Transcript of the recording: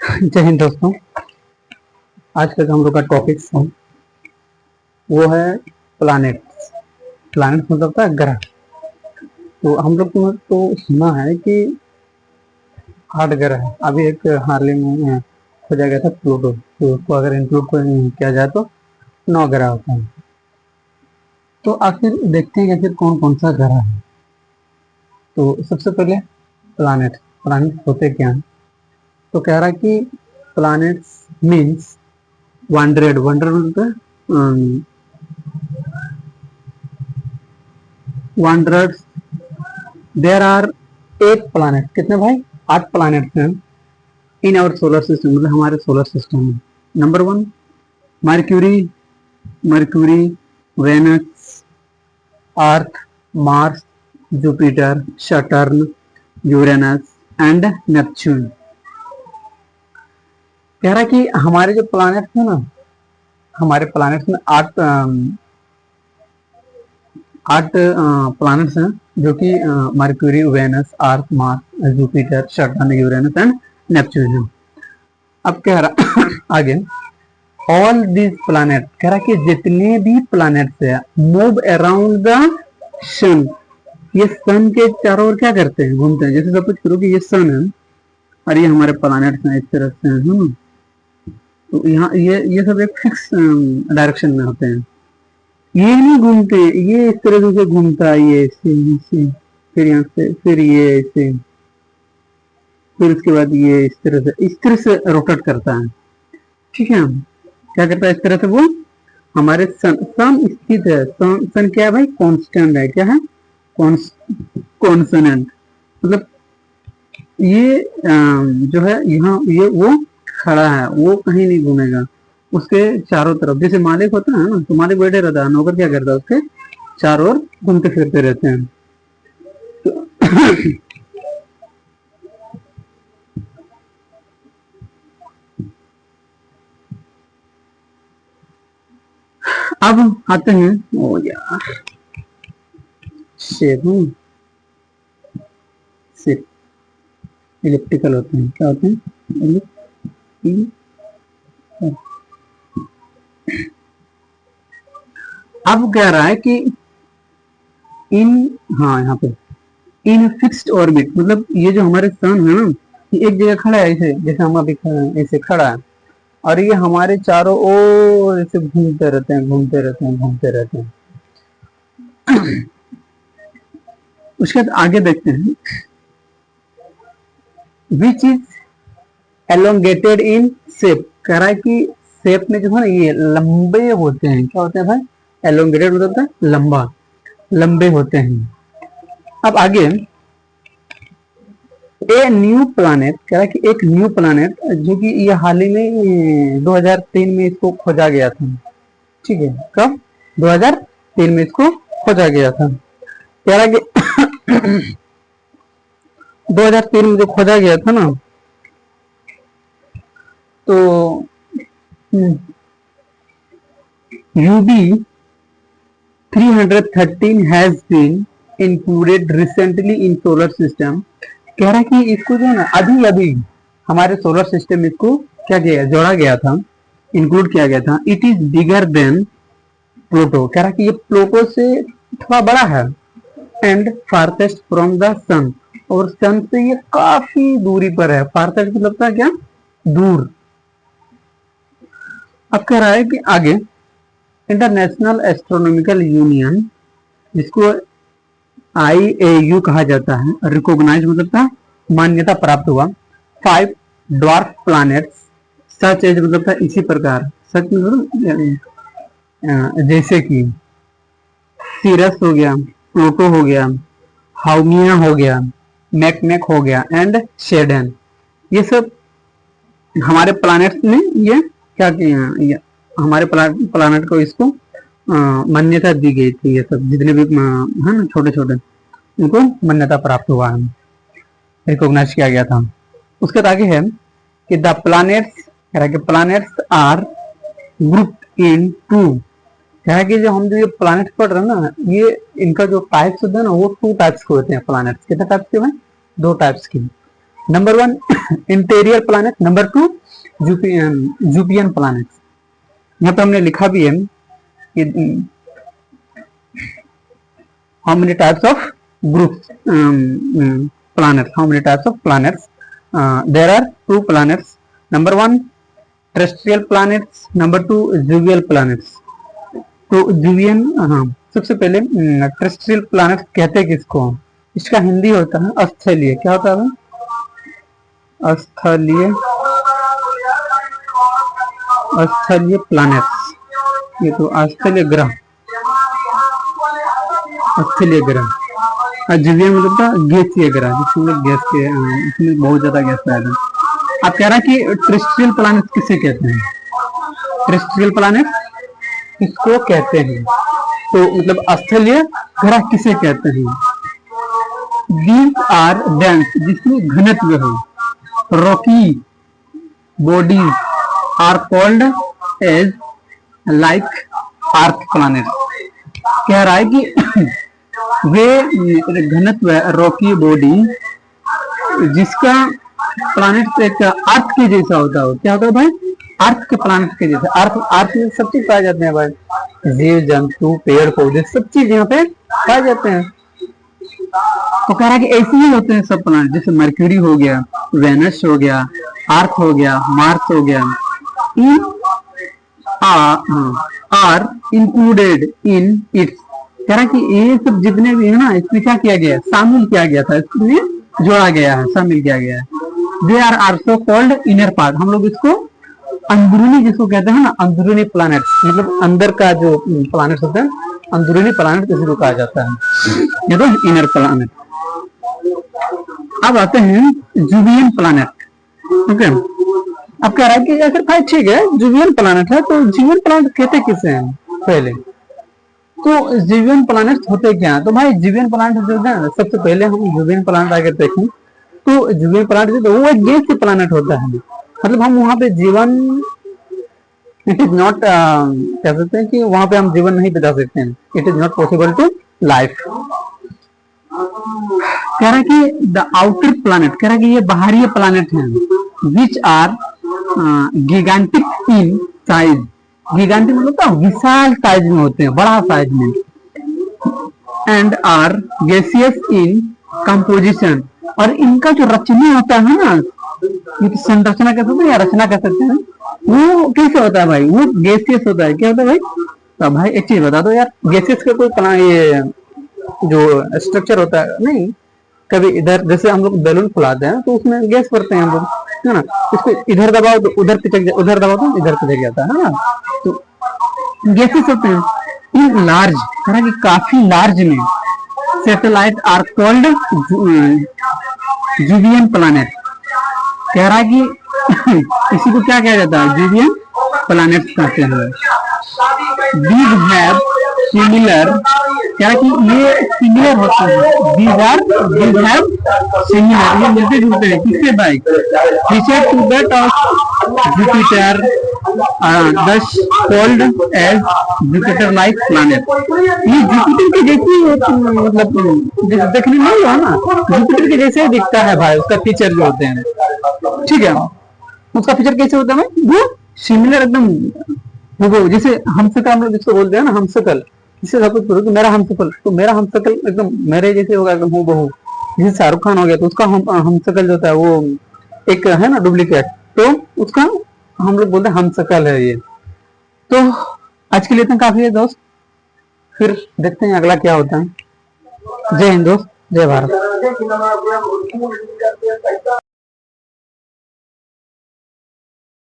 जय हिंद दोस्तों। आज का जो हम लोग का टॉपिक है वो है प्लानेट। प्लानेट मतलब होता है ग्रह। तो हम लोग ने तो सुना है कि 8 ग्रह है। अभी एक हाल ही में खोजा गया था प्लूटो, तो उसको अगर इंक्लूड किया जाए तो 9 ग्रह होता है। तो आखिर देखते हैं कि आखिर कौन कौन सा ग्रह है। तो सबसे पहले प्लानेट। प्लानेट होते क्या हैं? तो कह रहा है कि प्लानेट्स मीन्स वंडरेड। वंडर मतलब वंडर्स। There are 8 planet. कितने भाई? 8 प्लानेट हैं इन आवर सोलर सिस्टम, मतलब हमारे सोलर सिस्टम में। Number 1 Mercury. Mercury, Venus, Earth, Mars, Jupiter, Saturn, Uranus and Neptune. कह रहा है कि हमारे जो प्लानेट है ना, हमारे प्लानेट्स में 8 प्लैनेट्स हैं, जो कि Mercury, Venus, Earth, Mars, Jupiter, Saturn, Uranus and Neptune है। अब कह रहा आगे ऑल दीज प्लैनेट, कह रहा कि जितने भी प्लैनेट्स है मूव अराउंड द सन। ये सन के चारों ओर क्या करते हैं? घूमते हैं। जैसे सब कुछ करो कि ये सन है और ये हमारे प्लैनेट्स हैं, इस तरह से है ना। तो यहाँ ये सब एक फिक्स डायरेक्शन में होते हैं। ये नहीं घूमते, ये इस तरह से घूमता है, ये ऐसे, फिर यहाँ से, फिर ये ऐसे, फिर उसके बाद ये इस तरह से रोटेट करता है। ठीक है, क्या करता है इस तरह से? वो हमारे सन स्थित है। सन क्या है भाई? कांस्टेंट है। क्या है? कॉन्सोनेंट। मतलब ये जो है यहाँ, ये वो खड़ा है, वो कहीं नहीं घूमेगा। उसके चारों तरफ जैसे मालिक होता है ना, तो मालिक बैठे रहता है, नौकर क्या करता है? उसके चारों ओर घूमते फिरते रहते हैं। तो अब आते हैं, ओ यार शेप इलिप्टिकल होते हैं। क्या होते हैं? अब कह रहा है कि इन, हाँ यहाँ पे इन फिक्स्ड ऑर्बिट, मतलब ये जो हमारे सन है ना, ये एक जगह खड़ा है, ऐसे जैसे हम अभी ऐसे खड़ा है, और ये हमारे चारों ओर ऐसे घूमते रहते हैं, घूमते रहते हैं, घूमते रहते हैं। उसके बाद आगे देखते हैं, which is elongated in shape. कह रहा है कि शेप में जो है ना, ये लंबे होते हैं। क्या होते हैं भाई? एलोंगेटेड मतलब है लंबा, लंबे होते हैं। अब आगे ए न्यू प्लानेट, कह रहा है कि एक न्यू प्लानेट, जो कि ये हाल ही में 2003 में इसको खोजा गया था। ठीक है, कब? 2003 में इसको खोजा गया था। कह रहा है कि 2003 में जो खोजा गया था ना, तो UB 313 has been included recently in solar system. कह रहा है कि इसको जो है ना, अभी अभी हमारे सोलर सिस्टम में इसको क्या किया, जोड़ा गया था, इंक्लूड किया गया था। It is bigger than Pluto. कह रहा है कि ये प्लूटो से थोड़ा बड़ा है, एंड फारथेस्ट फ्रॉम द सन, और सन से ये काफी दूरी पर है। फारथेस्ट मतलब था क्या? दूर। अब कह रहा है कि आगे इंटरनेशनल एस्ट्रोनॉमिकल यूनियन, जिसको IAU कहा जाता है, रिकॉग्नाइज मतलब था मान्यता प्राप्त हुआ, 5 ड्वार्फ प्लैनेट्स सच एज मतलब था इसी प्रकार, सच मतलब जैसे कि सीरस हो गया, प्लूटो हो गया, हाउमिया हो गया, मैकमेक हो गया एंड शेडन। ये सब हमारे प्लैनेट्स ने ये क्या किया, ये हमारे प्लैनेट को इसको मान्यता दी गई थी। ये सब जितने भी है ना, छोटे छोटे, इनको मान्यता प्राप्त हुआ है, रिकॉग्नाइज किया गया था। उसके बाद आगे है कि the planets are group in two. क्या है कि जो हम जो ये प्लैनेट पढ़ रहे हैं ना, ये इनका जो टाइप्स होते हैं ना, वो 2 टाइप्स के होते हैं प्लैनेट्स। कितने टाइप्स के भाई? 2 टाइप्स के। Number 1 interior planet, number 2 Jovian planet. यहाँ पे हमने लिखा भी है कि how many types of groups planets, how many types of planets. There are 2 planets. Number 1 terrestrial planets, number 2 jovial planets. तो जुवियन, हाँ, सबसे पहले टेरेस्ट्रियल प्लैनेट कहते हैं किसको? इसका हिंदी होता है स्थलीय। क्या होता है? स्थलीय, स्थलीय प्लैनेट्स। ये तो स्थलीय ग्रह, स्थलीय ग्रह। जीवियन मतलब था गैसीय ग्रह, जिसमें गैस के, इसमें बहुत ज्यादा गैस पैदा। आप कह रहा है कि टेरेस्ट्रियल प्लैनेट किसे कहते हैं? टेरेस्ट्रियल प्लैनेट किसको कहते हैं? तो मतलब स्थलीय ग्रह किसे कहते हैं? These are dense, जिसमें घनत्व हो। Rocky bodies are called as like earth planet। कह रहा है कि वे घनत्व रॉकी बॉडी जिसका प्लैनेट एक अर्थ के जैसा होता है। क्या होता है भाई? अर्थ के प्लैनेट के जैसा। अर्थ में सब चीज पाए जाते हैं भाई, जीव जंतु पेड़ पौधे सब चीज यहाँ पे पाए जाते हैं। तो कह रहा है कि ऐसे ही होते हैं सब प्लैनेट, जैसे मरक्यूरी हो गया, वेनस हो गया, अर्थ हो गया, मार्स हो गया। Are included in its. कह रहा है कि ये सब जितने भी है ना, इसमें क्या किया गया? शामिल किया गया था, इसमें जोड़ा गया है, शामिल किया गया है। They are also called inner part. हम लोग इसको अंदरूनी, जिसको कहते हैं ना अंदरूनी प्लैनेट, मतलब अंदर का जो प्लैनेट होता है अंदरूनी प्लैनेट इसको कहा जाता है, ये तो इनर प्लैनेट। अब आते हैं जुवियन प्लैनेट। ओके, अब कह रहा है कि अगर भाई ठीक है जुवियन प्लैनेट है, तो जुवियन प्लैनेट कहते किसे हैं? पहले तो जुवियन प्लैनेट होते क्या है? तो भाई जुवियन प्लैनेट जो है ना, सबसे पहले हम जुवियन प्लैनेट अगर देखें तो जुवियन प्लैनेट जो वो एक गैस प्लैनेट होता है। मतलब हम वहां पे जीवन, इट इज नॉट, कह सकते हैं कि वहां पे हम जीवन नहीं बिता सकते हैं। It is not possible to life. कह रहा है कि द आउटर प्लैनेट, कह रहा है कि ये बाहरी प्लैनेट हैं, which are gigantic in size. Gigantic मतलब तो विशाल साइज में होते हैं, बड़ा साइज में। And are gaseous in composition, और इनका जो रचना होता है ना, संरचना कह सकते हैं या रचना कह सकते हैं, वो कैसे होता है भाई? वो गैसियस होता है। क्या होता है भाई? तो भाई एक चीज बता दो यार, गैसियस का कोई ये जो स्ट्रक्चर होता है नहीं, कभी इधर जैसे हम लोग बैलून फुलाते हैं तो उसमें गैस भरते हैं हम लोग, है ना? इसको इधर दबाओ तो उधर पिचक, उधर दबाओ तो इधर पिचक जाता है ना। तो गैसेस होते हैं इन लार्ज, कह कि काफी लार्ज में। Satellite are called Jovian planet. कह रहा है कि इसी को क्या कहा जाता है? जुवियन प्लैनेट कहते हैं। These have similar, क्या कि ये सिमिलर होते हैं। These have similar, ये मिलते जुलते हैं किससे भाई? Feature to that of Jupiter, thus called as Jupiter-like planet। ये जुपिटर के जैसे मतलब देखने में हुआ ना, जुपिटर के जैसे दिखता है भाई, उसका फीचर जो होते हैं, ठीक है? उसका फीचर कैसे होता है? वो सिमिलर एकदम, वो जैसे हमशक्ल हम लोग जिसको बोलते हैं ना, हमशक्ल। इससे सपोज करो कि मेरा हमशक्ल, तो मेरा हमशक्ल एकदम मेरे जैसे होगा, एकदम हूबहू। जैसे शाहरुख खान हो गया तो उसका हमशक्ल जो होता है वो एक है ना डुप्लीकेट, तो उसका हम लोग बोलते हैं हमशक्ल है ये। तो आज के लिए इतना काफी है दोस्त, फिर देखते हैं अगला क्या होता है। जय हिंद दोस्त, जय भारत।